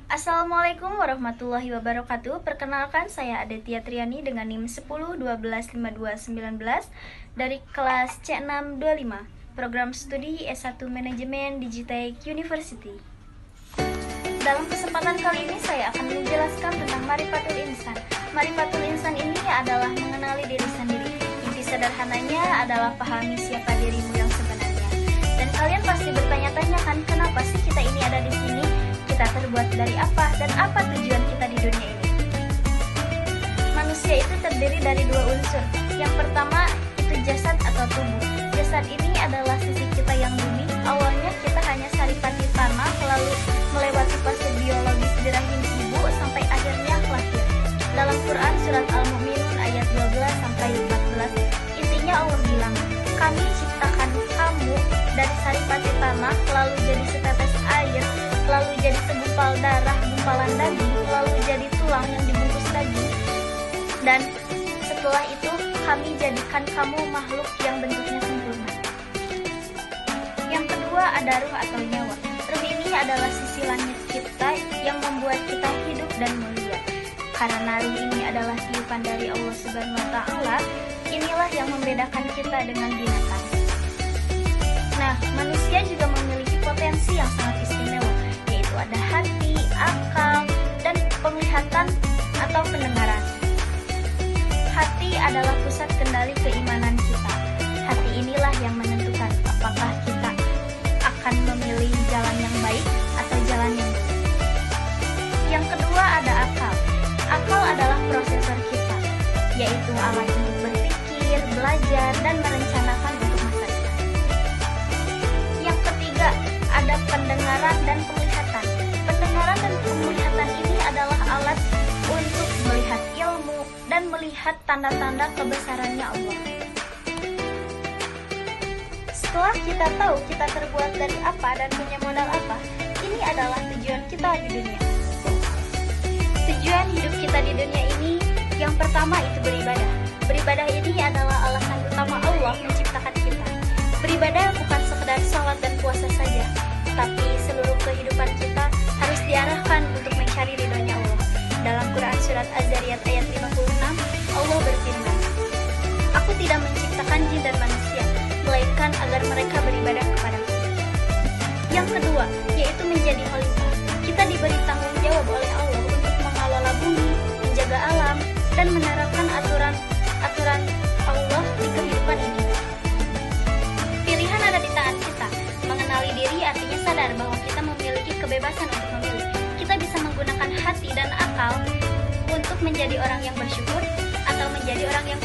Assalamualaikum warahmatullahi wabarakatuh. Perkenalkan, saya Aditya Triani dengan NIM 10125219 dari kelas C625, program studi S1 Manajemen Digitek University. Dalam kesempatan kali ini saya akan menjelaskan tentang Marifatul Insan. Marifatul Insan ini adalah mengenali diri sendiri. Inti sederhananya adalah pahami siapa dirimu yang sebenarnya. Dan kalian pasti bertanya-tanya kan, kenapa sih kita ini ada di sini? Kita terbuat dari apa dan apa tujuan kita di dunia ini? Manusia itu terdiri dari dua unsur. Yang pertama itu jasad atau tubuh. Jasad ini adalah sisi kita yang bumi. Awalnya kita hanya saripati tanah, lalu melewati fase biologis di rahim ibu sampai akhirnya lahir. Dalam Quran surat Al-Mu'minun ayat 12-14, intinya Allah bilang, kami ciptakan kamu dari saripati tanah, lalu jadi setetes air, lalu jadi segumpal darah, gumpalan daging, lalu jadi tulang yang dibungkus daging. Dan setelah itu kami jadikan kamu makhluk yang bentuknya sempurna. Yang kedua ada ruh atau nyawa. Ruh ini adalah sisi langit kita yang membuat kita hidup dan mulia. Karena ruh ini adalah tiupan dari Allah Subhanahu wa Ta'ala, inilah yang membedakan kita dengan binatang. Nah, manusia juga memiliki potensi yang sangat istimewa, yaitu ada hati, akal, dan penglihatan atau pendengaran. Hati adalah pusat kendali keimanan kita. Hati inilah yang menentukan apakah kita akan memilih jalan yang baik atau jalan yang buruk. Yang kedua ada akal. Akal adalah prosesor kita, yaitu alat untuk berpikir, belajar, dan merencanakan untuk masa depan. Yang ketiga ada pendengaran dan penglihatan. Pendengaran dan penglihatan ini adalah alat untuk melihat ilmu dan melihat tanda-tanda kebesarannya Allah. Setelah kita tahu kita terbuat dari apa dan punya modal apa, ini adalah tujuan kita di dunia. Tujuan hidup kita di dunia ini yang pertama itu beribadah. Beribadah ini adalah alasan utama Allah menciptakan kita. Beribadah bukan sekedar salat dan puasa saja, tapi seluruh kehidupan kita harus diarahkan untuk mencari ridhonya Allah. Dalam Quran surat Az-Zariyat ayat 56, Allah berfirman, Aku tidak menciptakan jin dan manusia, melainkan agar mereka beribadah kepadaku. Yang kedua, yaitu menjadi khalifah. Kita diberi tanggung jawab oleh Allah untuk mengelola bumi, menjaga alam, dan menerapkan aturan Allah di kehidupan ini. Pilihan ada di tangan kita. Mengenali diri artinya sadar bahwa kita memiliki kebebasan untuk memilih. Kita bisa menggunakan hati dan akal untuk menjadi orang yang bersyukur atau menjadi orang yang